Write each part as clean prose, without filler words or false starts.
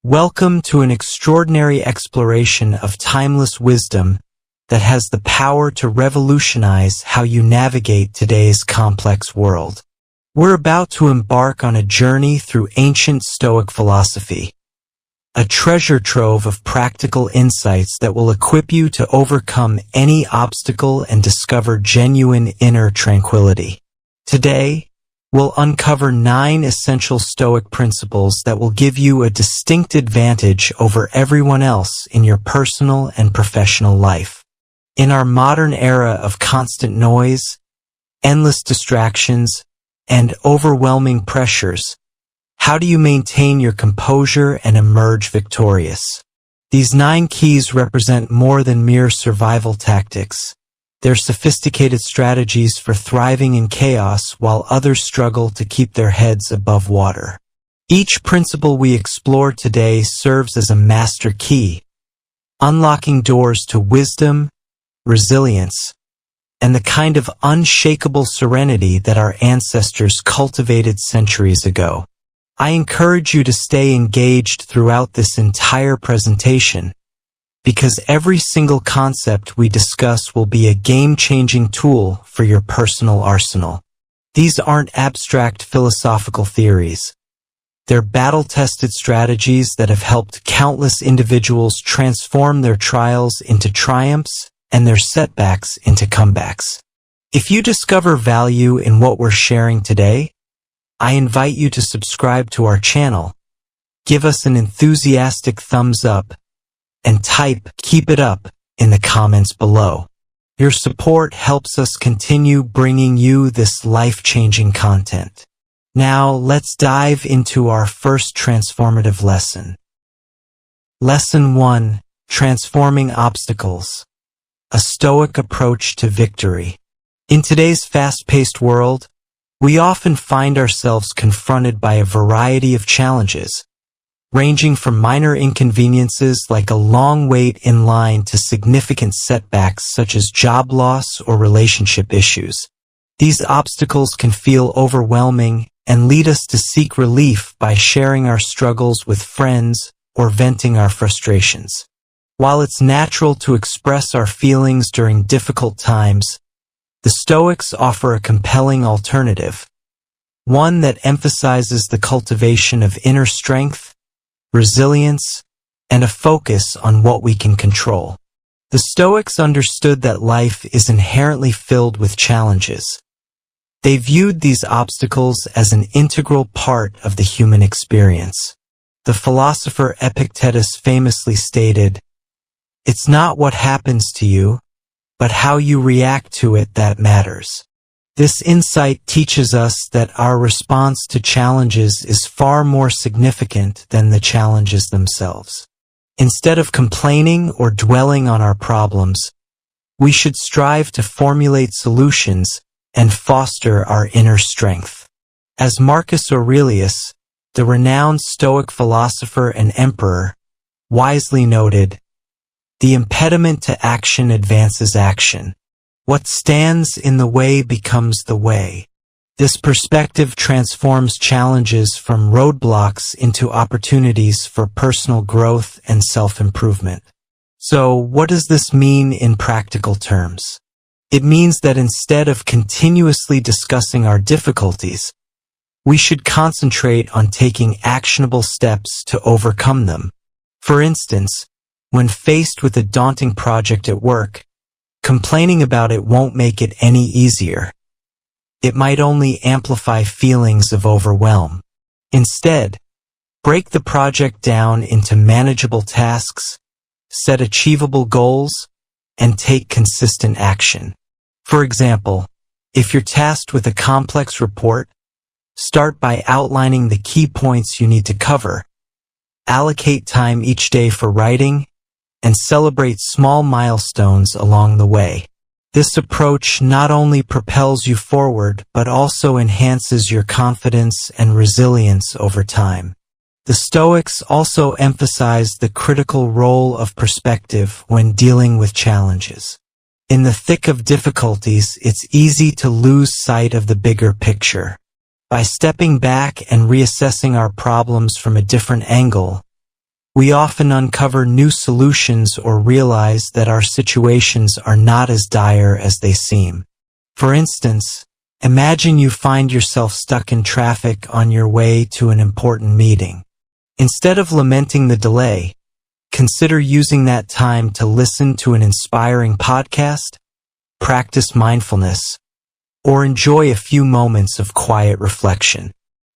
Welcome to an extraordinary exploration of timeless wisdom that has the power to revolutionize how you navigate today's complex world. We're about to embark on a journey through ancient Stoic philosophy, a treasure trove of practical insights that will equip you to overcome any obstacle and discover genuine inner tranquility. Today, we'll uncover 9 essential Stoic principles that will give you a distinct advantage over everyone else in your personal and professional life. In our modern era of constant noise, endless distractions, and overwhelming pressures, how do you maintain your composure and emerge victorious? These 9 keys represent more than mere survival tactics. They're sophisticated strategies for thriving in chaos while others struggle to keep their heads above water. Each principle we explore today serves as a master key, unlocking doors to wisdom, resilience, and the kind of unshakable serenity that our ancestors cultivated centuries ago. I encourage you to stay engaged throughout this entire presentation, because every single concept we discuss will be a game-changing tool for your personal arsenal. These aren't abstract philosophical theories. They're battle-tested strategies that have helped countless individuals transform their trials into triumphs and their setbacks into comebacks. If you discover value in what we're sharing today, I invite you to subscribe to our channel, give us an enthusiastic thumbs up, and type "Keep it up" in the comments below. Your support helps us continue bringing you this life-changing content. Now, let's dive into our first transformative lesson. Lesson 1: Transforming Obstacles. A Stoic Approach to Victory. In today's fast-paced world, we often find ourselves confronted by a variety of challenges, ranging from minor inconveniences like a long wait in line to significant setbacks such as job loss or relationship issues. These obstacles can feel overwhelming and lead us to seek relief by sharing our struggles with friends or venting our frustrations. While it's natural to express our feelings during difficult times, the Stoics offer a compelling alternative, one that emphasizes the cultivation of inner strength, resilience, and a focus on what we can control. The Stoics understood that life is inherently filled with challenges. They viewed these obstacles as an integral part of the human experience. The philosopher Epictetus famously stated, "It's not what happens to you, but how you react to it that matters." This insight teaches us that our response to challenges is far more significant than the challenges themselves. Instead of complaining or dwelling on our problems, we should strive to formulate solutions and foster our inner strength. As Marcus Aurelius, the renowned Stoic philosopher and emperor, wisely noted, "The impediment to action advances action. What stands in the way becomes the way." This perspective transforms challenges from roadblocks into opportunities for personal growth and self-improvement. So, what does this mean in practical terms? It means that instead of continuously discussing our difficulties, we should concentrate on taking actionable steps to overcome them. For instance, when faced with a daunting project at work, complaining about it won't make it any easier. It might only amplify feelings of overwhelm. Instead, break the project down into manageable tasks, set achievable goals, and take consistent action. For example, if you're tasked with a complex report, start by outlining the key points you need to cover. Allocate time each day for writing, and celebrate small milestones along the way. This approach not only propels you forward, but also enhances your confidence and resilience over time. The Stoics also emphasize the critical role of perspective when dealing with challenges. In the thick of difficulties, it's easy to lose sight of the bigger picture. By stepping back and reassessing our problems from a different angle, we often uncover new solutions or realize that our situations are not as dire as they seem. For instance, imagine you find yourself stuck in traffic on your way to an important meeting. Instead of lamenting the delay, consider using that time to listen to an inspiring podcast, practice mindfulness, or enjoy a few moments of quiet reflection.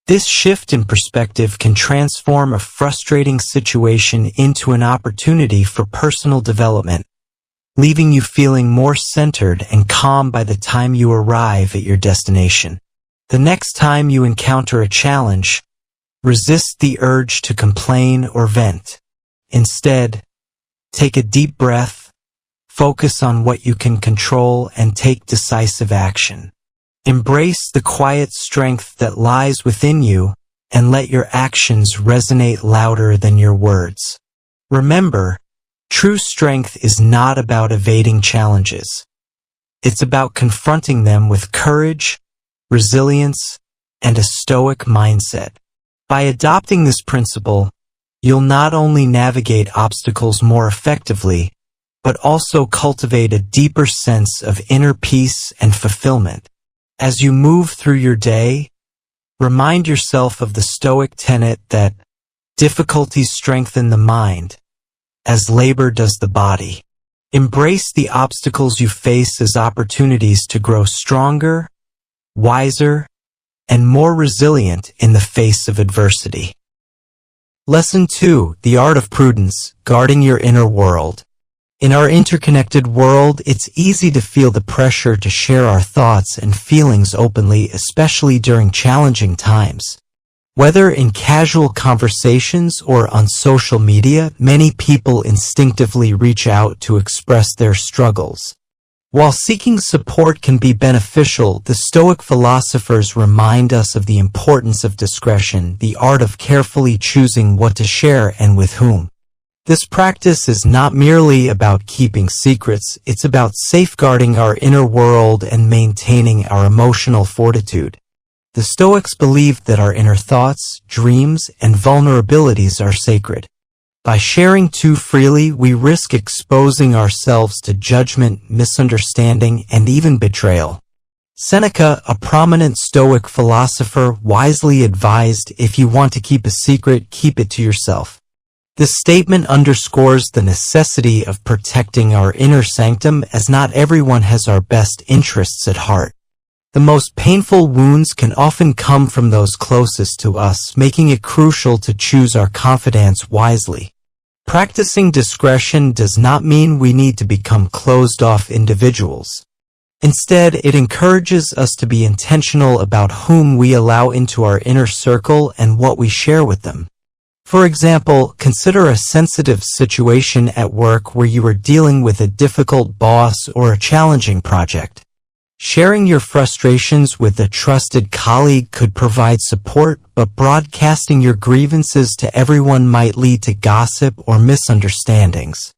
This shift in perspective can transform a frustrating situation into an opportunity for personal development, leaving you feeling more centered and calm by the time you arrive at your destination. The next time you encounter a challenge, resist the urge to complain or vent. Instead, take a deep breath, focus on what you can control, and take decisive action. Embrace the quiet strength that lies within you and let your actions resonate louder than your words. Remember, true strength is not about evading challenges. It's about confronting them with courage, resilience, and a stoic mindset. By adopting this principle, you'll not only navigate obstacles more effectively, but also cultivate a deeper sense of inner peace and fulfillment. As you move through your day, remind yourself of the Stoic tenet that difficulties strengthen the mind, as labor does the body. Embrace the obstacles you face as opportunities to grow stronger, wiser, and more resilient in the face of adversity. Lesson 2: The Art of Prudence, Guarding Your Inner World. In our interconnected world, it's easy to feel the pressure to share our thoughts and feelings openly, especially during challenging times. Whether in casual conversations or on social media, many people instinctively reach out to express their struggles. While seeking support can be beneficial, the Stoic philosophers remind us of the importance of discretion, the art of carefully choosing what to share and with whom. This practice is not merely about keeping secrets, it's about safeguarding our inner world and maintaining our emotional fortitude. The Stoics believed that our inner thoughts, dreams, and vulnerabilities are sacred. By sharing too freely, we risk exposing ourselves to judgment, misunderstanding, and even betrayal. Seneca, a prominent Stoic philosopher, wisely advised, "If you want to keep a secret, keep it to yourself." This statement underscores the necessity of protecting our inner sanctum, as not everyone has our best interests at heart. The most painful wounds can often come from those closest to us, making it crucial to choose our confidants wisely. Practicing discretion does not mean we need to become closed-off individuals. Instead, it encourages us to be intentional about whom we allow into our inner circle and what we share with them. For example, consider a sensitive situation at work where you are dealing with a difficult boss or a challenging project. Sharing your frustrations with a trusted colleague could provide support, but broadcasting your grievances to everyone might lead to gossip or misunderstandings.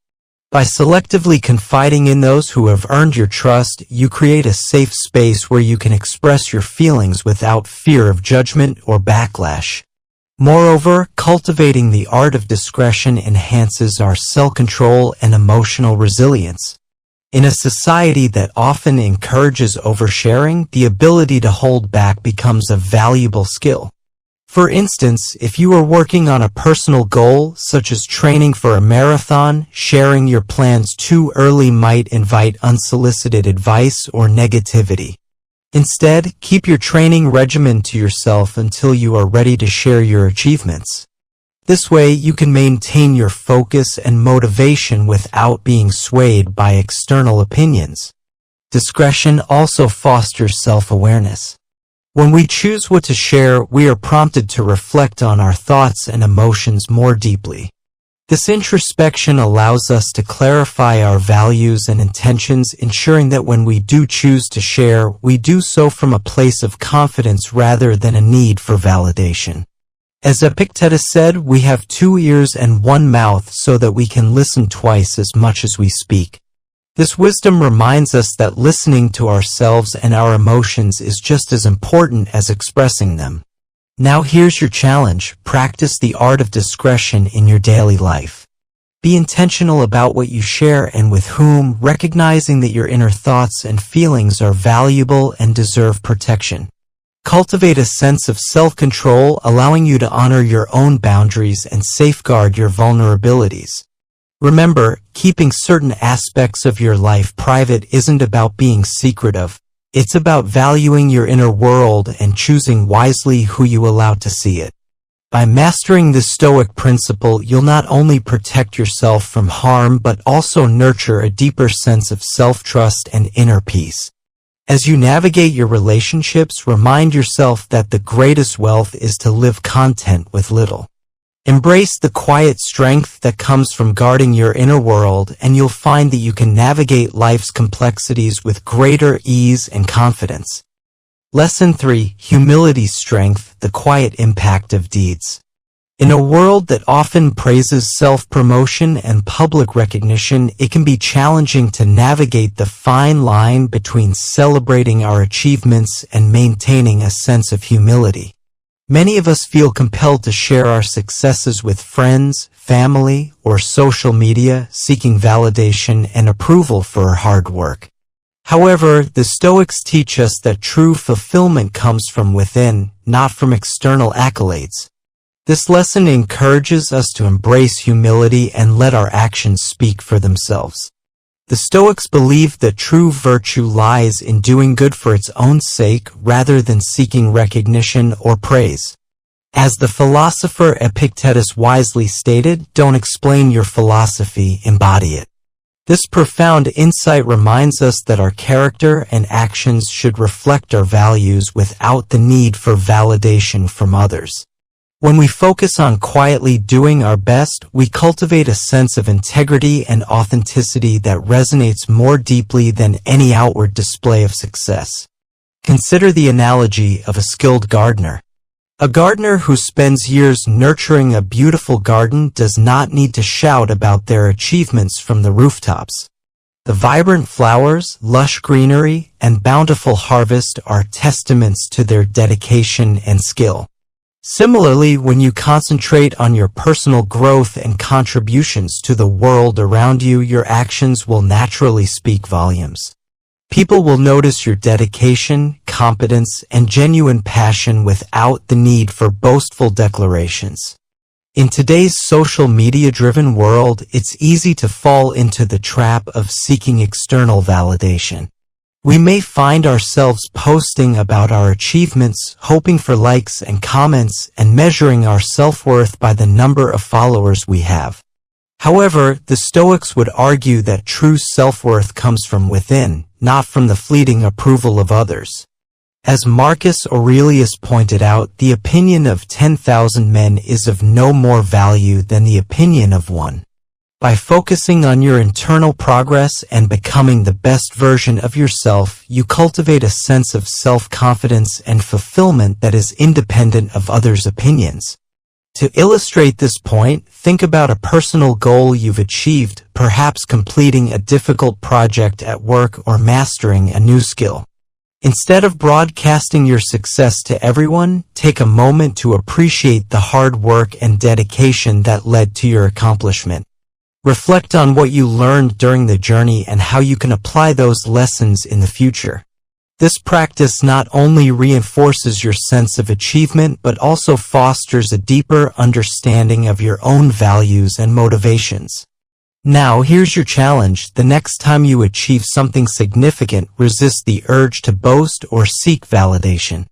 By selectively confiding in those who have earned your trust, you create a safe space where you can express your feelings without fear of judgment or backlash. Moreover, cultivating the art of discretion enhances our self-control and emotional resilience. In a society that often encourages oversharing, the ability to hold back becomes a valuable skill. For instance, if you are working on a personal goal, such as training for a marathon, sharing your plans too early might invite unsolicited advice or negativity. Instead, keep your training regimen to yourself until you are ready to share your achievements. This way, you can maintain your focus and motivation without being swayed by external opinions. Discretion also fosters self-awareness. When we choose what to share, we are prompted to reflect on our thoughts and emotions more deeply. This introspection allows us to clarify our values and intentions, ensuring that when we do choose to share, we do so from a place of confidence rather than a need for validation. As Epictetus said, we have 2 ears and 1 mouth so that we can listen twice as much as we speak. This wisdom reminds us that listening to ourselves and our emotions is just as important as expressing them. Now here's your challenge. Practice the art of discretion in your daily life. Be intentional about what you share and with whom, recognizing that your inner thoughts and feelings are valuable and deserve protection. Cultivate a sense of self-control, allowing you to honor your own boundaries and safeguard your vulnerabilities. Remember, keeping certain aspects of your life private isn't about being secretive. It's about valuing your inner world and choosing wisely who you allow to see it. By mastering this Stoic principle, you'll not only protect yourself from harm but also nurture a deeper sense of self-trust and inner peace. As you navigate your relationships, remind yourself that the greatest wealth is to live content with little. Embrace the quiet strength that comes from guarding your inner world, and you'll find that you can navigate life's complexities with greater ease and confidence. Lesson 3. Humility's strength, the quiet impact of deeds. In a world that often praises self-promotion and public recognition, it can be challenging to navigate the fine line between celebrating our achievements and maintaining a sense of humility. Many of us feel compelled to share our successes with friends, family, or social media, seeking validation and approval for our hard work. However, the Stoics teach us that true fulfillment comes from within, not from external accolades. This lesson encourages us to embrace humility and let our actions speak for themselves. The Stoics believed that true virtue lies in doing good for its own sake rather than seeking recognition or praise. As the philosopher Epictetus wisely stated, "Don't explain your philosophy, embody it." This profound insight reminds us that our character and actions should reflect our values without the need for validation from others. When we focus on quietly doing our best, we cultivate a sense of integrity and authenticity that resonates more deeply than any outward display of success. Consider the analogy of a skilled gardener. A gardener who spends years nurturing a beautiful garden does not need to shout about their achievements from the rooftops. The vibrant flowers, lush greenery, and bountiful harvest are testaments to their dedication and skill. Similarly, when you concentrate on your personal growth and contributions to the world around you, your actions will naturally speak volumes. People will notice your dedication, competence, and genuine passion without the need for boastful declarations. In today's social media-driven world, it's easy to fall into the trap of seeking external validation. We may find ourselves posting about our achievements, hoping for likes and comments, and measuring our self-worth by the number of followers we have. However, the Stoics would argue that true self-worth comes from within, not from the fleeting approval of others. As Marcus Aurelius pointed out, the opinion of 10,000 men is of no more value than the opinion of one. By focusing on your internal progress and becoming the best version of yourself, you cultivate a sense of self-confidence and fulfillment that is independent of others' opinions. To illustrate this point, think about a personal goal you've achieved, perhaps completing a difficult project at work or mastering a new skill. Instead of broadcasting your success to everyone, take a moment to appreciate the hard work and dedication that led to your accomplishment. Reflect on what you learned during the journey and how you can apply those lessons in the future. This practice not only reinforces your sense of achievement but also fosters a deeper understanding of your own values and motivations. Now, here's your challenge. The next time you achieve something significant, resist the urge to boast or seek validation.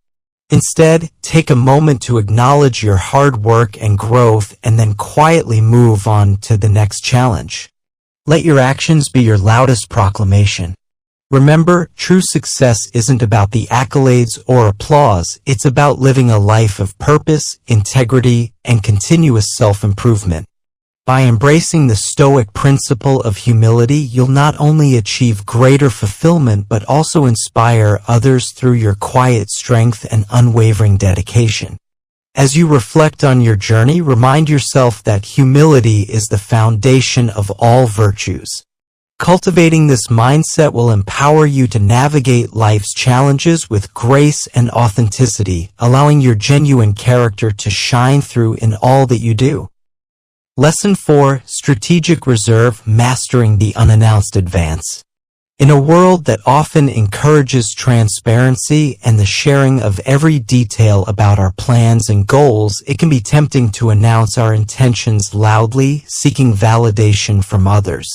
Instead, take a moment to acknowledge your hard work and growth and then quietly move on to the next challenge. Let your actions be your loudest proclamation. Remember, true success isn't about the accolades or applause, it's about living a life of purpose, integrity, and continuous self-improvement. By embracing the Stoic principle of humility, you'll not only achieve greater fulfillment but also inspire others through your quiet strength and unwavering dedication. As you reflect on your journey, remind yourself that humility is the foundation of all virtues. Cultivating this mindset will empower you to navigate life's challenges with grace and authenticity, allowing your genuine character to shine through in all that you do. Lesson 4. Strategic Reserve: Mastering the Unannounced Advance. In a world that often encourages transparency and the sharing of every detail about our plans and goals, it can be tempting to announce our intentions loudly, seeking validation from others.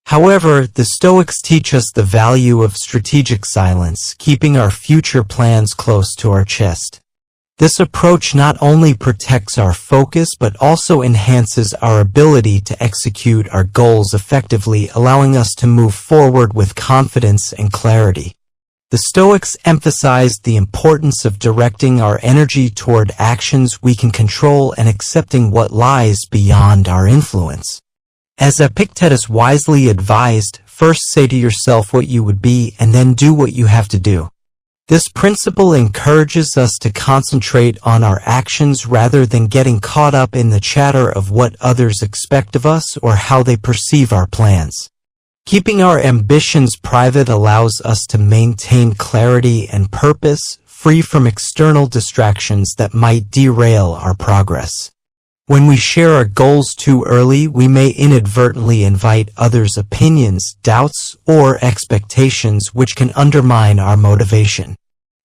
However, the Stoics teach us the value of strategic silence, keeping our future plans close to our chest. This approach not only protects our focus but also enhances our ability to execute our goals effectively, allowing us to move forward with confidence and clarity. The Stoics emphasized the importance of directing our energy toward actions we can control and accepting what lies beyond our influence. As Epictetus wisely advised, first say to yourself what you would be and then do what you have to do. This principle encourages us to concentrate on our actions rather than getting caught up in the chatter of what others expect of us or how they perceive our plans. Keeping our ambitions private allows us to maintain clarity and purpose, free from external distractions that might derail our progress. When we share our goals too early, we may inadvertently invite others' opinions, doubts, or expectations which can undermine our motivation.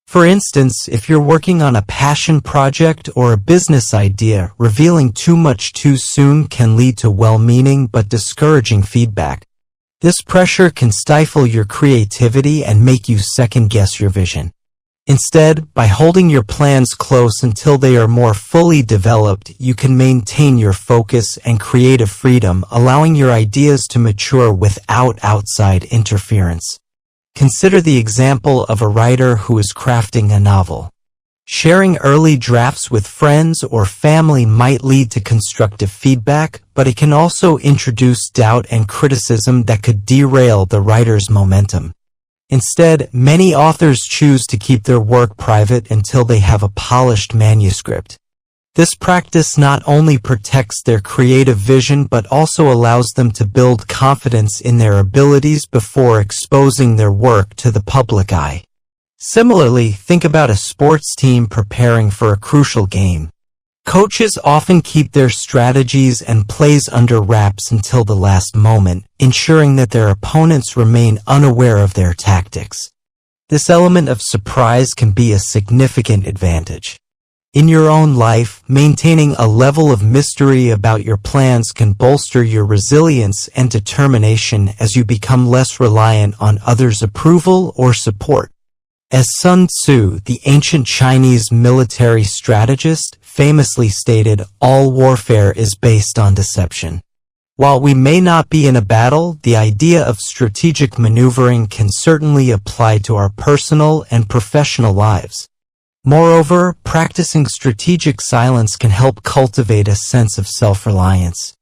For instance, if you're working on a passion project or a business idea, revealing too much too soon can lead to well-meaning but discouraging feedback. This pressure can stifle your creativity and make you second-guess your vision. Instead, by holding your plans close until they are more fully developed, you can maintain your focus and creative freedom, allowing your ideas to mature without outside interference. Consider the example of a writer who is crafting a novel. Sharing early drafts with friends or family might lead to constructive feedback, but it can also introduce doubt and criticism that could derail the writer's momentum. Instead, many authors choose to keep their work private until they have a polished manuscript. This practice not only protects their creative vision but also allows them to build confidence in their abilities before exposing their work to the public eye. Similarly, think about a sports team preparing for a crucial game. Coaches often keep their strategies and plays under wraps until the last moment, ensuring that their opponents remain unaware of their tactics. This element of surprise can be a significant advantage. In your own life, maintaining a level of mystery about your plans can bolster your resilience and determination as you become less reliant on others' approval or support. As Sun Tzu, the ancient Chinese military strategist, famously stated, "All warfare is based on deception." While we may not be in a battle, the idea of strategic maneuvering can certainly apply to our personal and professional lives. Moreover, practicing strategic silence can help cultivate a sense of self-reliance.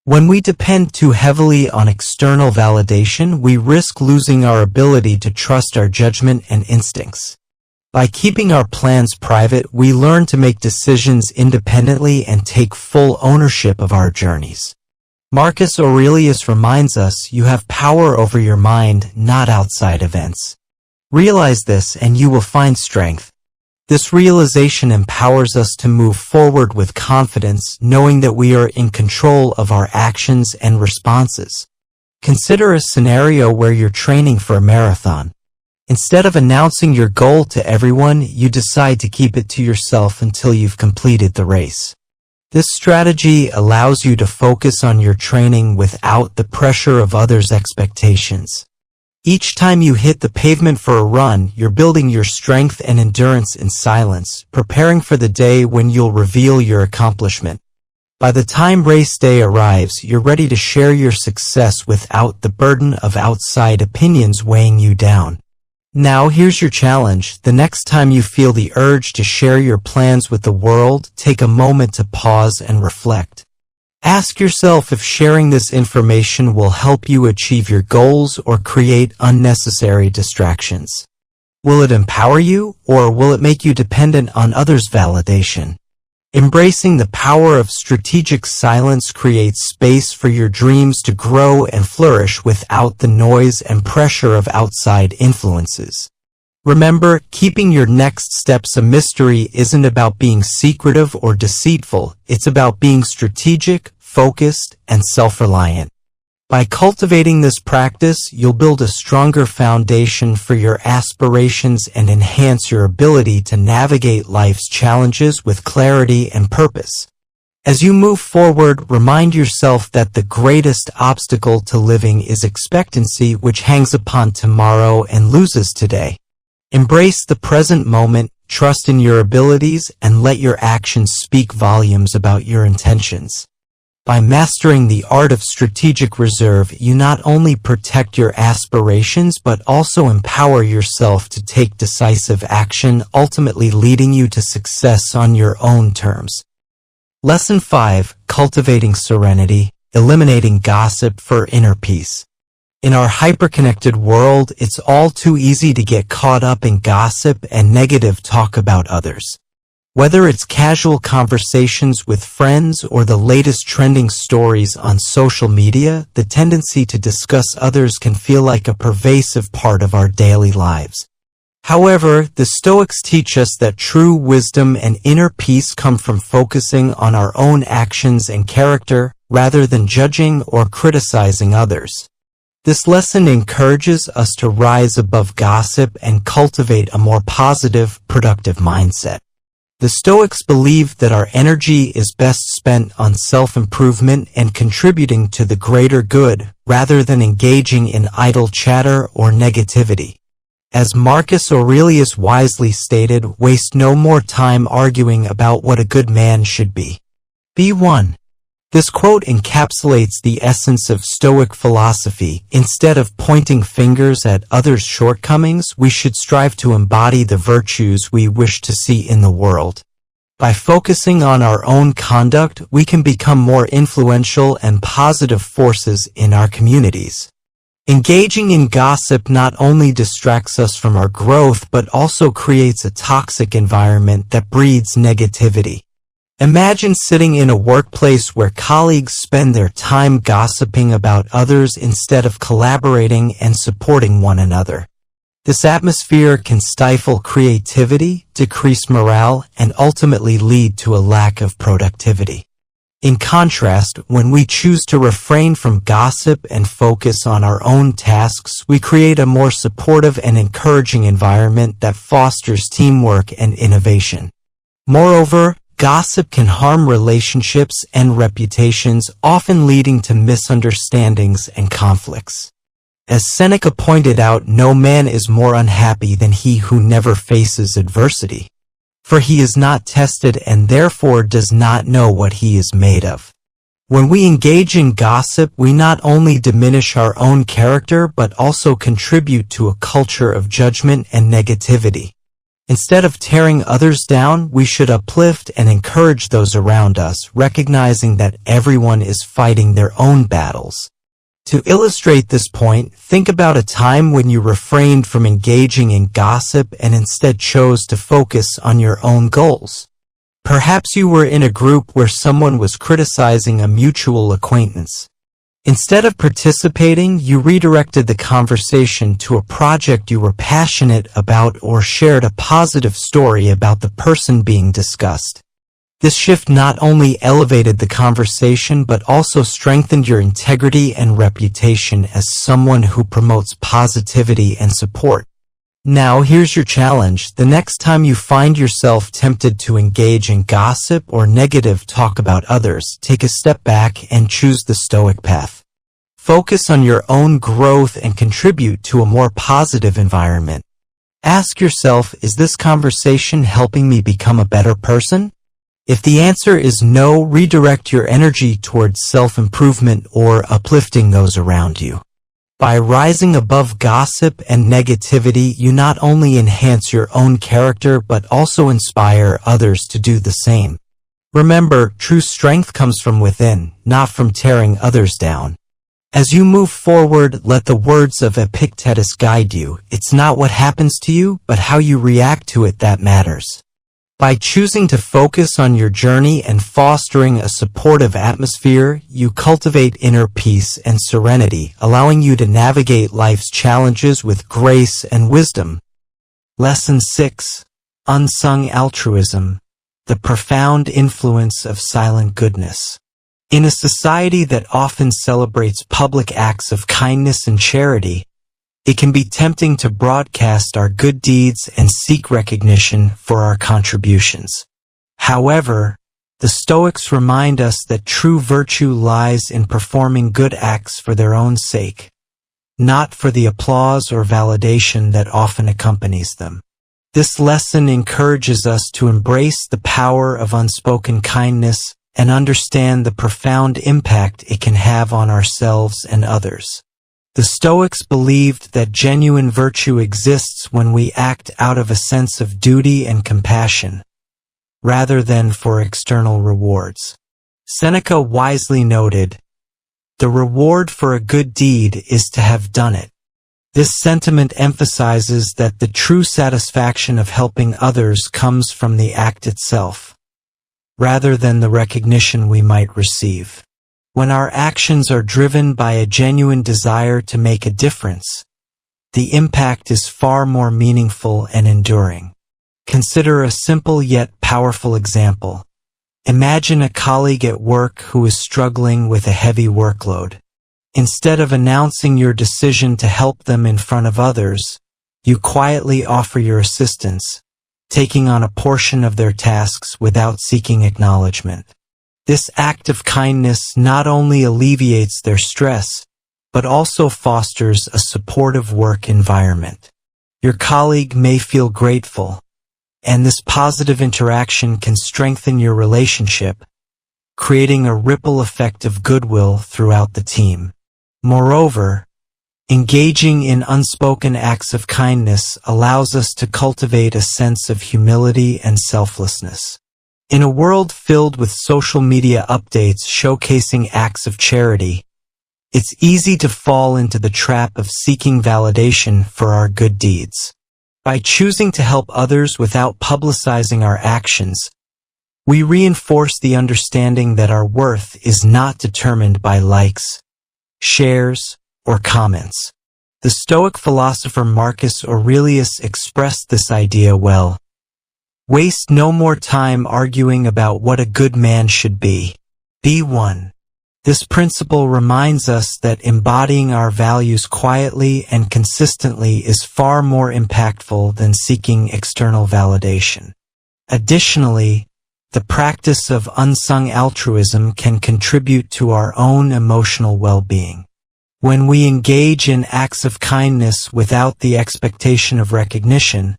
When we depend too heavily on external validation, we risk losing our ability to trust our judgment and instincts. By keeping our plans private, we learn to make decisions independently and take full ownership of our journeys. Marcus Aurelius reminds us, "You have power over your mind, not outside events." Realize this and you will find strength. This realization empowers us to move forward with confidence, knowing that we are in control of our actions and responses. Consider a scenario where you're training for a marathon. Instead of announcing your goal to everyone, you decide to keep it to yourself until you've completed the race. This strategy allows you to focus on your training without the pressure of others' expectations. Each time you hit the pavement for a run, you're building your strength and endurance in silence, preparing for the day when you'll reveal your accomplishment. By the time race day arrives, you're ready to share your success without the burden of outside opinions weighing you down. Now here's your challenge. The next time you feel the urge to share your plans with the world, take a moment to pause and reflect. Ask yourself if sharing this information will help you achieve your goals or create unnecessary distractions. Will it empower you, or will it make you dependent on others' validation? Embracing the power of strategic silence creates space for your dreams to grow and flourish without the noise and pressure of outside influences. Remember, keeping your next steps a mystery isn't about being secretive or deceitful, it's about being strategic, focused, and self-reliant. By cultivating this practice, you'll build a stronger foundation for your aspirations and enhance your ability to navigate life's challenges with clarity and purpose. As you move forward, remind yourself that the greatest obstacle to living is expectancy, which hangs upon tomorrow and loses today. Embrace the present moment, trust in your abilities, and let your actions speak volumes about your intentions. By mastering the art of strategic reserve, you not only protect your aspirations but also empower yourself to take decisive action, ultimately leading you to success on your own terms. Lesson 5. Cultivating serenity, eliminating gossip for inner peace. In our hyperconnected world, it's all too easy to get caught up in gossip and negative talk about others. Whether it's casual conversations with friends or the latest trending stories on social media, the tendency to discuss others can feel like a pervasive part of our daily lives. However, the Stoics teach us that true wisdom and inner peace come from focusing on our own actions and character, rather than judging or criticizing others. This lesson encourages us to rise above gossip and cultivate a more positive, productive mindset. The Stoics believe that our energy is best spent on self-improvement and contributing to the greater good, rather than engaging in idle chatter or negativity. As Marcus Aurelius wisely stated, waste no more time arguing about what a good man should be. Be one. This quote encapsulates the essence of Stoic philosophy. Instead of pointing fingers at others' shortcomings, we should strive to embody the virtues we wish to see in the world. By focusing on our own conduct, we can become more influential and positive forces in our communities. Engaging in gossip not only distracts us from our growth but also creates a toxic environment that breeds negativity. Imagine sitting in a workplace where colleagues spend their time gossiping about others instead of collaborating and supporting one another. This atmosphere can stifle creativity, decrease morale, and ultimately lead to a lack of productivity. In contrast, when we choose to refrain from gossip and focus on our own tasks, we create a more supportive and encouraging environment that fosters teamwork and innovation. Moreover, gossip can harm relationships and reputations, often leading to misunderstandings and conflicts. As Seneca pointed out, no man is more unhappy than he who never faces adversity. For he is not tested and therefore does not know what he is made of. When we engage in gossip, we not only diminish our own character but also contribute to a culture of judgment and negativity. Instead of tearing others down, we should uplift and encourage those around us, recognizing that everyone is fighting their own battles. To illustrate this point, think about a time when you refrained from engaging in gossip and instead chose to focus on your own goals. Perhaps you were in a group where someone was criticizing a mutual acquaintance. Instead of participating, you redirected the conversation to a project you were passionate about or shared a positive story about the person being discussed. This shift not only elevated the conversation but also strengthened your integrity and reputation as someone who promotes positivity and support. Now here's your challenge. The next time you find yourself tempted to engage in gossip or negative talk about others, take a step back and choose the Stoic path. Focus on your own growth and contribute to a more positive environment. Ask yourself, is this conversation helping me become a better person? If the answer is no, redirect your energy towards self-improvement or uplifting those around you. By rising above gossip and negativity, you not only enhance your own character but also inspire others to do the same. Remember, true strength comes from within, not from tearing others down. As you move forward, let the words of Epictetus guide you. It's not what happens to you, but how you react to it that matters. By choosing to focus on your journey and fostering a supportive atmosphere, you cultivate inner peace and serenity, allowing you to navigate life's challenges with grace and wisdom. Lesson 6. Unsung altruism. The profound influence of silent goodness. In a society that often celebrates public acts of kindness and charity, it can be tempting to broadcast our good deeds and seek recognition for our contributions. However, the Stoics remind us that true virtue lies in performing good acts for their own sake, not for the applause or validation that often accompanies them. This lesson encourages us to embrace the power of unspoken kindness and understand the profound impact it can have on ourselves and others. The Stoics believed that genuine virtue exists when we act out of a sense of duty and compassion, rather than for external rewards. Seneca wisely noted, "The reward for a good deed is to have done it." This sentiment emphasizes that the true satisfaction of helping others comes from the act itself, rather than the recognition we might receive. When our actions are driven by a genuine desire to make a difference, the impact is far more meaningful and enduring. Consider a simple yet powerful example. Imagine a colleague at work who is struggling with a heavy workload. Instead of announcing your decision to help them in front of others, you quietly offer your assistance, taking on a portion of their tasks without seeking acknowledgement. This act of kindness not only alleviates their stress, but also fosters a supportive work environment. Your colleague may feel grateful, and this positive interaction can strengthen your relationship, creating a ripple effect of goodwill throughout the team. Moreover, engaging in unspoken acts of kindness allows us to cultivate a sense of humility and selflessness. In a world filled with social media updates showcasing acts of charity, it's easy to fall into the trap of seeking validation for our good deeds. By choosing to help others without publicizing our actions, we reinforce the understanding that our worth is not determined by likes, shares, or comments. The Stoic philosopher Marcus Aurelius expressed this idea well. Waste no more time arguing about what a good man should be. Be one. This principle reminds us that embodying our values quietly and consistently is far more impactful than seeking external validation. Additionally, the practice of unsung altruism can contribute to our own emotional well-being. When we engage in acts of kindness without the expectation of recognition,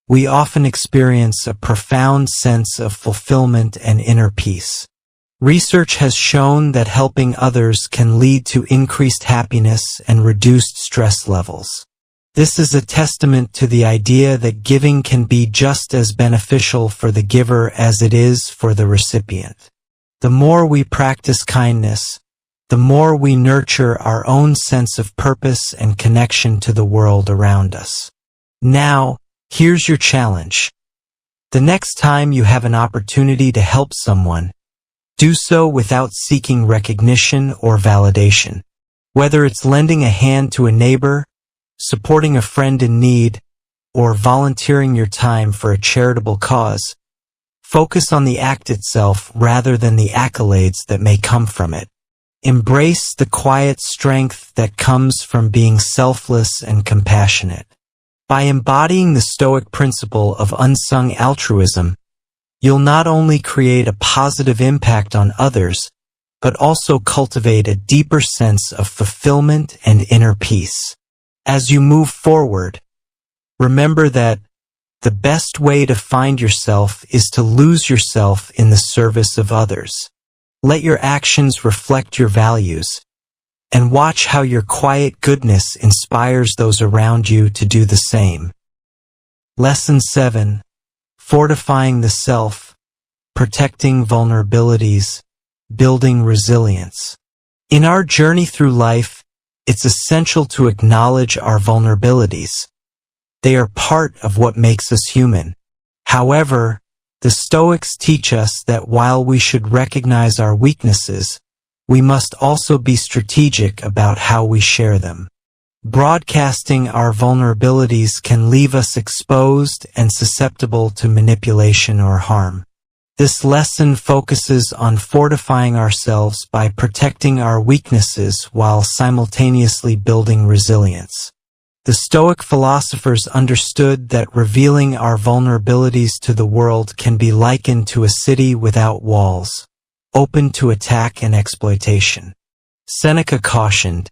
we often experience a profound sense of fulfillment and inner peace. Research has shown that helping others can lead to increased happiness and reduced stress levels. This is a testament to the idea that giving can be just as beneficial for the giver as it is for the recipient. The more we practice kindness, the more we nurture our own sense of purpose and connection to the world around us. Now, here's your challenge. The next time you have an opportunity to help someone, do so without seeking recognition or validation. Whether it's lending a hand to a neighbor, supporting a friend in need, or volunteering your time for a charitable cause, focus on the act itself rather than the accolades that may come from it. Embrace the quiet strength that comes from being selfless and compassionate. By embodying the Stoic principle of unsung altruism, you'll not only create a positive impact on others, but also cultivate a deeper sense of fulfillment and inner peace. As you move forward, remember that the best way to find yourself is to lose yourself in the service of others. Let your actions reflect your values, and watch how your quiet goodness inspires those around you to do the same. Lesson 7. Fortifying the self, protecting vulnerabilities, building resilience. In our journey through life, it's essential to acknowledge our vulnerabilities. They are part of what makes us human. However, The Stoics teach us that while we should recognize our weaknesses, we must also be strategic about how we share them. Broadcasting our vulnerabilities can leave us exposed and susceptible to manipulation or harm. This lesson focuses on fortifying ourselves by protecting our weaknesses while simultaneously building resilience. The Stoic philosophers understood that revealing our vulnerabilities to the world can be likened to a city without walls, open to attack and exploitation. Seneca cautioned,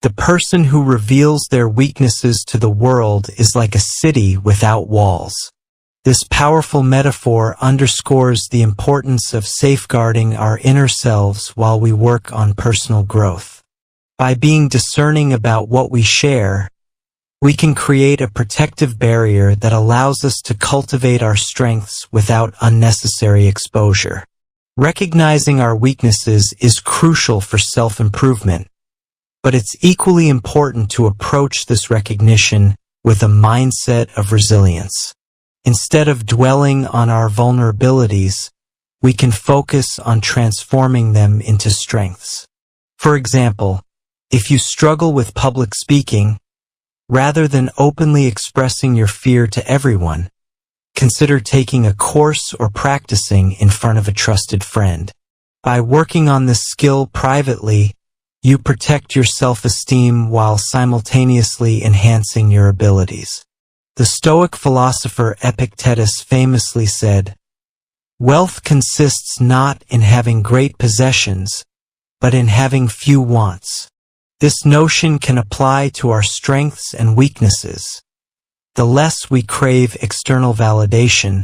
"The person who reveals their weaknesses to the world is like a city without walls." This powerful metaphor underscores the importance of safeguarding our inner selves while we work on personal growth. By being discerning about what we share, we can create a protective barrier that allows us to cultivate our strengths without unnecessary exposure. Recognizing our weaknesses is crucial for self-improvement, but it's equally important to approach this recognition with a mindset of resilience. Instead of dwelling on our vulnerabilities, we can focus on transforming them into strengths. For example, if you struggle with public speaking, rather than openly expressing your fear to everyone, consider taking a course or practicing in front of a trusted friend. By working on this skill privately, you protect your self-esteem while simultaneously enhancing your abilities. The Stoic philosopher Epictetus famously said, "Wealth consists not in having great possessions, but in having few wants." This notion can apply to our strengths and weaknesses. The less we crave external validation,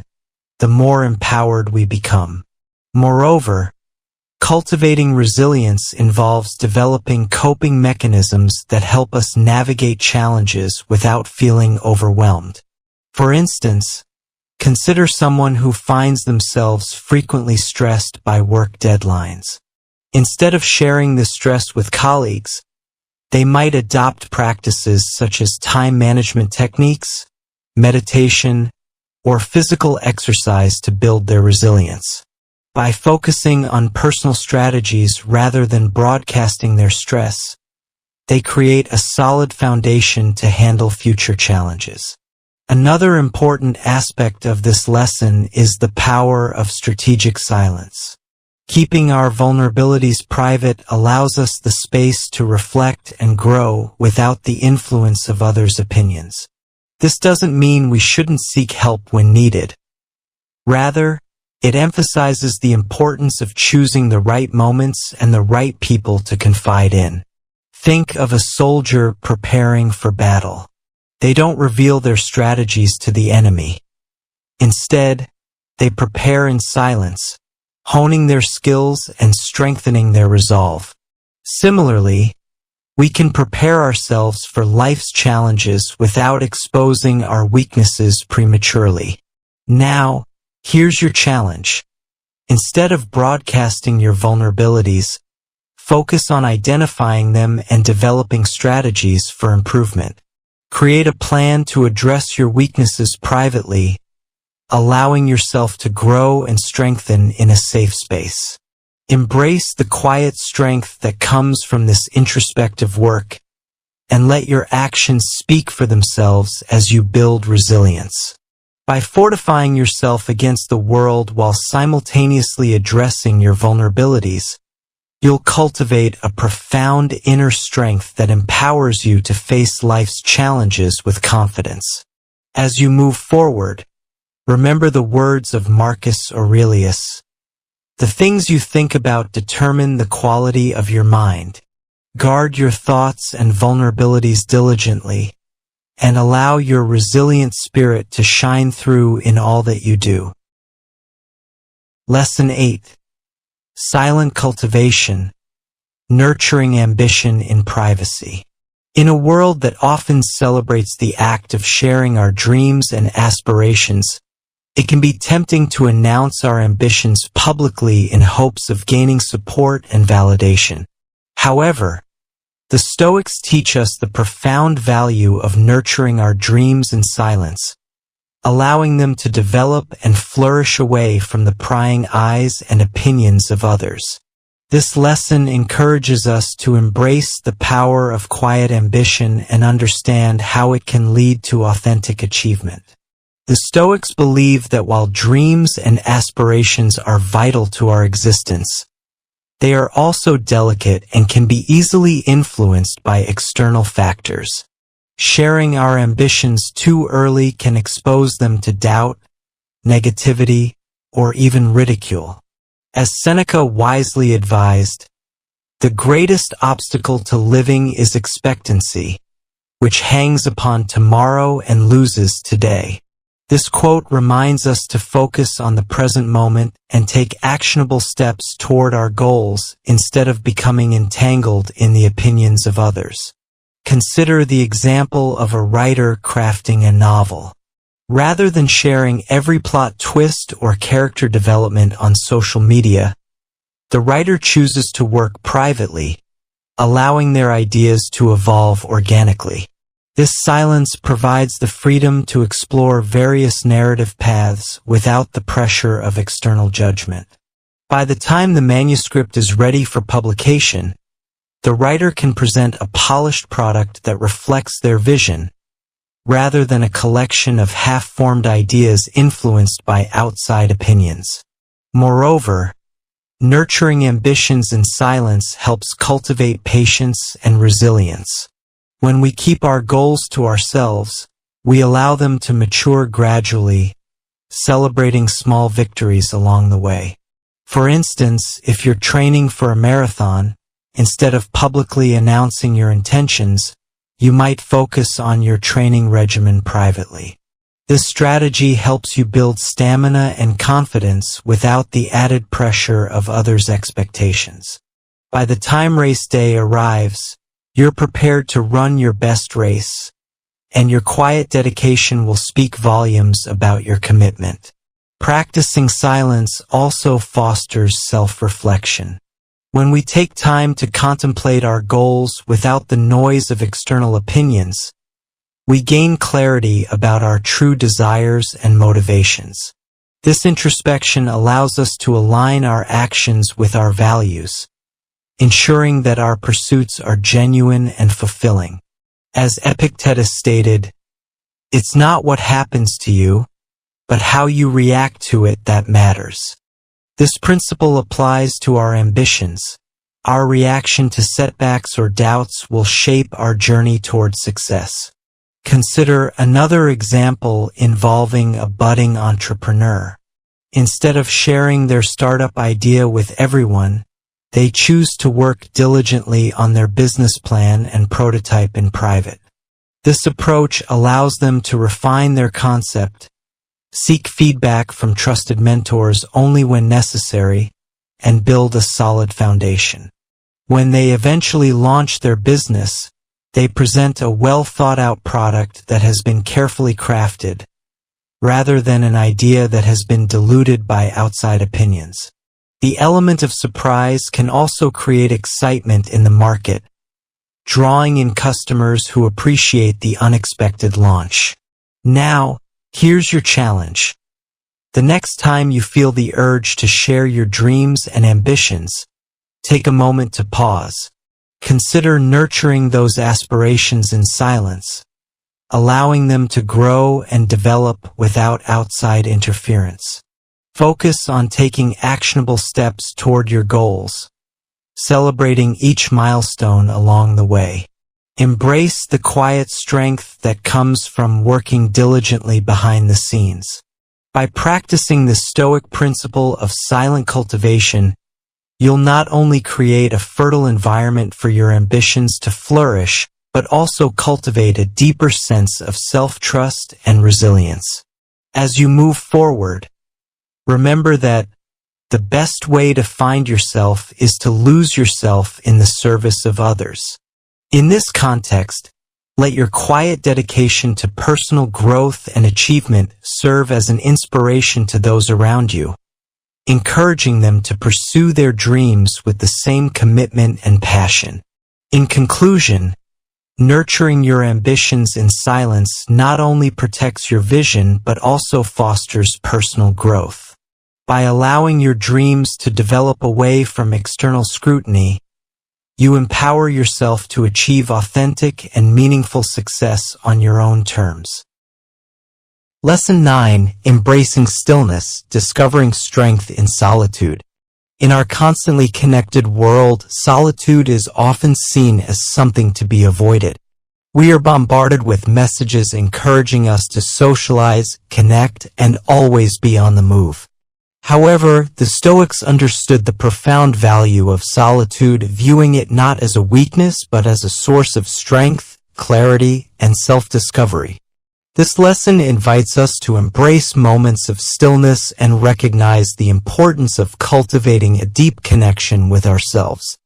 the more empowered we become. Moreover, cultivating resilience involves developing coping mechanisms that help us navigate challenges without feeling overwhelmed. For instance, consider someone who finds themselves frequently stressed by work deadlines. Instead of sharing this stress with colleagues, they might adopt practices such as time management techniques, meditation, or physical exercise to build their resilience. By focusing on personal strategies rather than broadcasting their stress, they create a solid foundation to handle future challenges. Another important aspect of this lesson is the power of strategic silence. Keeping our vulnerabilities private allows us the space to reflect and grow without the influence of others' opinions. This doesn't mean we shouldn't seek help when needed. Rather, it emphasizes the importance of choosing the right moments and the right people to confide in. Think of a soldier preparing for battle. They don't reveal their strategies to the enemy. Instead, they prepare in silence, honing their skills and strengthening their resolve. Similarly, we can prepare ourselves for life's challenges without exposing our weaknesses prematurely. Now, here's your challenge. Instead of broadcasting your vulnerabilities, focus on identifying them and developing strategies for improvement. Create a plan to address your weaknesses privately, allowing yourself to grow and strengthen in a safe space. Embrace the quiet strength that comes from this introspective work, and let your actions speak for themselves as you build resilience. By fortifying yourself against the world while simultaneously addressing your vulnerabilities, you'll cultivate a profound inner strength that empowers you to face life's challenges with confidence. As you move forward, remember the words of Marcus Aurelius. The things you think about determine the quality of your mind. Guard your thoughts and vulnerabilities diligently, and allow your resilient spirit to shine through in all that you do. Lesson 8. Silent cultivation, nurturing ambition in privacy. In a world that often celebrates the act of sharing our dreams and aspirations, it can be tempting to announce our ambitions publicly in hopes of gaining support and validation. However, the Stoics teach us the profound value of nurturing our dreams in silence, allowing them to develop and flourish away from the prying eyes and opinions of others. This lesson encourages us to embrace the power of quiet ambition and understand how it can lead to authentic achievement. The Stoics believe that while dreams and aspirations are vital to our existence, they are also delicate and can be easily influenced by external factors. Sharing our ambitions too early can expose them to doubt, negativity, or even ridicule. As Seneca wisely advised, the greatest obstacle to living is expectancy, which hangs upon tomorrow and loses today. This quote reminds us to focus on the present moment and take actionable steps toward our goals instead of becoming entangled in the opinions of others. Consider the example of a writer crafting a novel. Rather than sharing every plot twist or character development on social media, the writer chooses to work privately, allowing their ideas to evolve organically. This silence provides the freedom to explore various narrative paths without the pressure of external judgment. By the time the manuscript is ready for publication, the writer can present a polished product that reflects their vision, rather than a collection of half-formed ideas influenced by outside opinions. Moreover, nurturing ambitions in silence helps cultivate patience and resilience. When we keep our goals to ourselves, we allow them to mature gradually, celebrating small victories along the way. For instance, if you're training for a marathon, instead of publicly announcing your intentions, you might focus on your training regimen privately. This strategy helps you build stamina and confidence without the added pressure of others' expectations. By the time race day arrives, you're prepared to run your best race, and your quiet dedication will speak volumes about your commitment. Practicing silence also fosters self-reflection. When we take time to contemplate our goals without the noise of external opinions, we gain clarity about our true desires and motivations. This introspection allows us to align our actions with our values, ensuring that our pursuits are genuine and fulfilling. As Epictetus stated, "It's not what happens to you, but how you react to it that matters." This principle applies to our ambitions. Our reaction to setbacks or doubts will shape our journey toward success. Consider another example involving a budding entrepreneur. Instead of sharing their startup idea with everyone, they choose to work diligently on their business plan and prototype in private. This approach allows them to refine their concept, seek feedback from trusted mentors only when necessary, and build a solid foundation. When they eventually launch their business, they present a well-thought-out product that has been carefully crafted, rather than an idea that has been diluted by outside opinions. The element of surprise can also create excitement in the market, drawing in customers who appreciate the unexpected launch. Now, here's your challenge. The next time you feel the urge to share your dreams and ambitions, take a moment to pause. Consider nurturing those aspirations in silence, allowing them to grow and develop without outside interference. Focus on taking actionable steps toward your goals, celebrating each milestone along the way. Embrace the quiet strength that comes from working diligently behind the scenes. By practicing the Stoic principle of silent cultivation, you'll not only create a fertile environment for your ambitions to flourish, but also cultivate a deeper sense of self-trust and resilience. As you move forward, remember that the best way to find yourself is to lose yourself in the service of others. In this context, let your quiet dedication to personal growth and achievement serve as an inspiration to those around you, encouraging them to pursue their dreams with the same commitment and passion. In conclusion, Nurturing your ambitions in silence not only protects your vision but also fosters personal growth. By allowing your dreams to develop away from external scrutiny, you empower yourself to achieve authentic and meaningful success on your own terms. Lesson 9. Embracing stillness, discovering strength in solitude. In our constantly connected world, solitude is often seen as something to be avoided. We are bombarded with messages encouraging us to socialize, connect, and always be on the move. However, the Stoics understood the profound value of solitude, viewing it not as a weakness but as a source of strength, clarity, and self-discovery. This lesson invites us to embrace moments of stillness and recognize the importance of cultivating a deep connection with ourselves.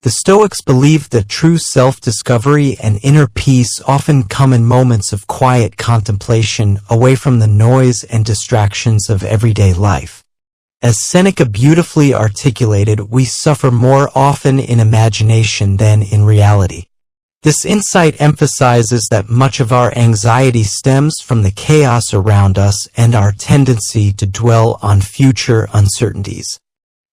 The Stoics believed that true self-discovery and inner peace often come in moments of quiet contemplation, away from the noise and distractions of everyday life. As Seneca beautifully articulated, we suffer more often in imagination than in reality. This insight emphasizes that much of our anxiety stems from the chaos around us and our tendency to dwell on future uncertainties.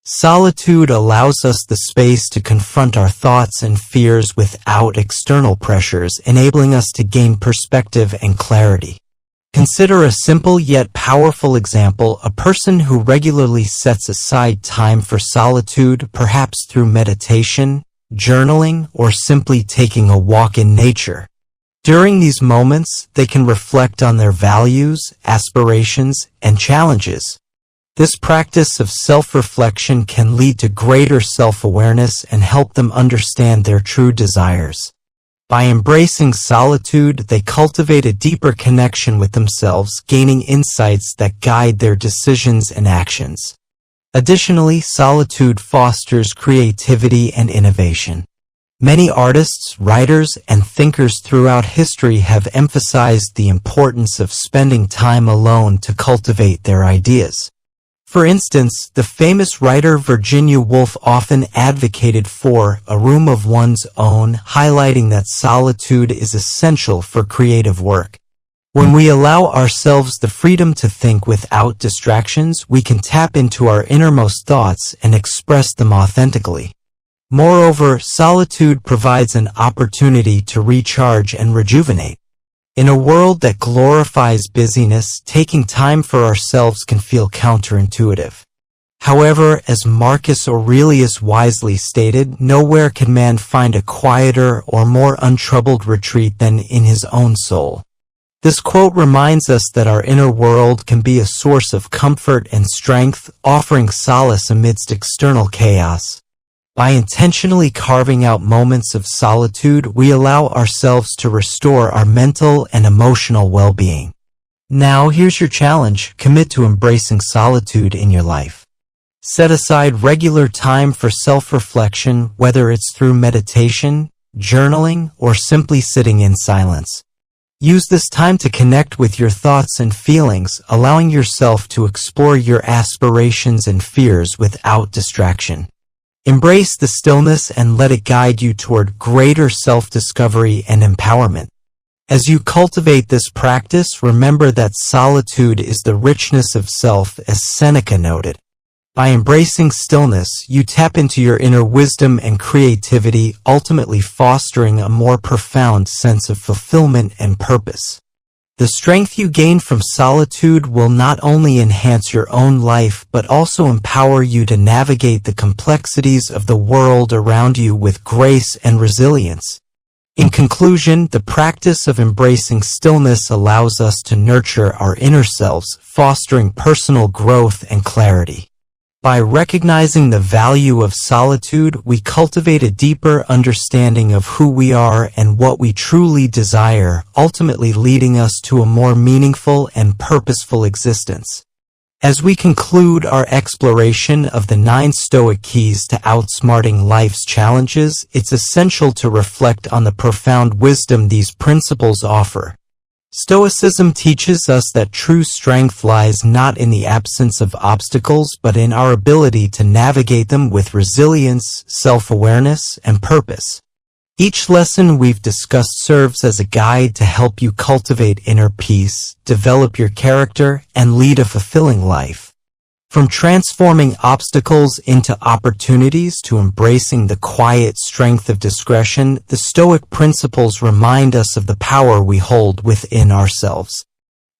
Solitude allows us the space to confront our thoughts and fears without external pressures, enabling us to gain perspective and clarity. Consider a simple yet powerful example: a person who regularly sets aside time for solitude, perhaps through meditation, journaling, or simply taking a walk in nature. During these moments, they can reflect on their values, aspirations, and challenges. This practice of self-reflection can lead to greater self-awareness and help them understand their true desires. By embracing solitude, they cultivate a deeper connection with themselves, gaining insights that guide their decisions and actions. Additionally, solitude fosters creativity and innovation. Many artists, writers, and thinkers throughout history have emphasized the importance of spending time alone to cultivate their ideas. For instance, the famous writer Virginia Woolf often advocated for a room of one's own, highlighting that solitude is essential for creative work. When we allow ourselves the freedom to think without distractions, we can tap into our innermost thoughts and express them authentically. Moreover, solitude provides an opportunity to recharge and rejuvenate. In a world that glorifies busyness, taking time for ourselves can feel counterintuitive. However, as Marcus Aurelius wisely stated, nowhere can man find a quieter or more untroubled retreat than in his own soul. This quote reminds us that our inner world can be a source of comfort and strength, offering solace amidst external chaos. By intentionally carving out moments of solitude, we allow ourselves to restore our mental and emotional well-being. Now, here's your challenge: commit to embracing solitude in your life. Set aside regular time for self-reflection, whether it's through meditation, journaling, or simply sitting in silence. Use this time to connect with your thoughts and feelings, allowing yourself to explore your aspirations and fears without distraction. Embrace the stillness and let it guide you toward greater self-discovery and empowerment. As you cultivate this practice, remember that solitude is the richness of self, as Seneca noted. By embracing stillness, you tap into your inner wisdom and creativity, ultimately fostering a more profound sense of fulfillment and purpose. The strength you gain from solitude will not only enhance your own life but also empower you to navigate the complexities of the world around you with grace and resilience. In conclusion, the practice of embracing stillness allows us to nurture our inner selves, fostering personal growth and clarity. By recognizing the value of solitude, we cultivate a deeper understanding of who we are and what we truly desire, ultimately leading us to a more meaningful and purposeful existence. As we conclude our exploration of the 9 Stoic keys to outsmarting life's challenges, it's essential to reflect on the profound wisdom these principles offer. Stoicism teaches us that true strength lies not in the absence of obstacles but in our ability to navigate them with resilience, self-awareness, and purpose. Each lesson we've discussed serves as a guide to help you cultivate inner peace, develop your character, and lead a fulfilling life. From transforming obstacles into opportunities to embracing the quiet strength of discretion, the Stoic principles remind us of the power we hold within ourselves.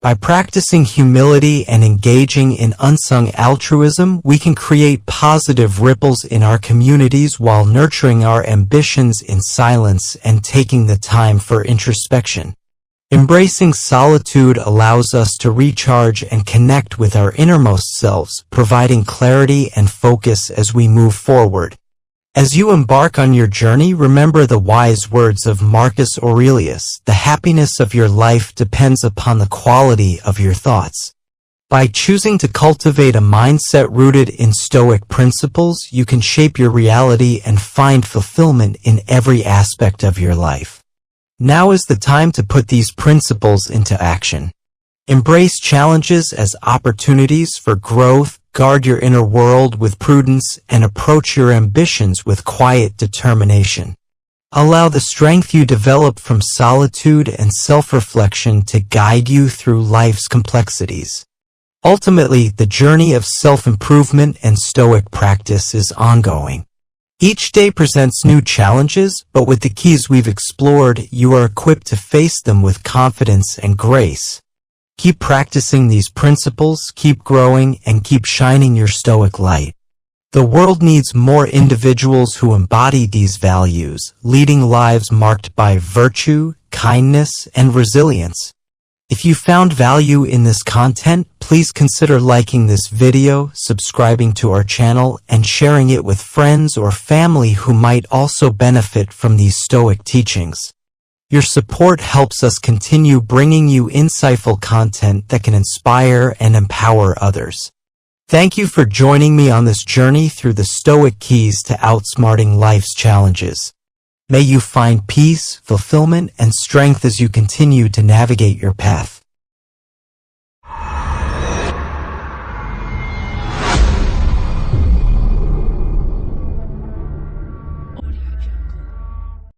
By practicing humility and engaging in unsung altruism, we can create positive ripples in our communities while nurturing our ambitions in silence and taking the time for introspection. Embracing solitude allows us to recharge and connect with our innermost selves, providing clarity and focus as we move forward. As you embark on your journey, remember the wise words of Marcus Aurelius: "The happiness of your life depends upon the quality of your thoughts." By choosing to cultivate a mindset rooted in Stoic principles, you can shape your reality and find fulfillment in every aspect of your life. Now is the time to put these principles into action. Embrace challenges as opportunities for growth, guard your inner world with prudence, and approach your ambitions with quiet determination. Allow the strength you develop from solitude and self-reflection to guide you through life's complexities. Ultimately, the journey of self-improvement and Stoic practice is ongoing. Each day presents new challenges, but with the keys we've explored, you are equipped to face them with confidence and grace. Keep practicing these principles, keep growing, and keep shining your Stoic light. The world needs more individuals who embody these values, leading lives marked by virtue, kindness, and resilience. If you found value in this content, please consider liking this video, subscribing to our channel, and sharing it with friends or family who might also benefit from these Stoic teachings. Your support helps us continue bringing you insightful content that can inspire and empower others. Thank you for joining me on this journey through the Stoic Keys to outsmarting life's challenges. May you find peace, fulfillment, and strength as you continue to navigate your path.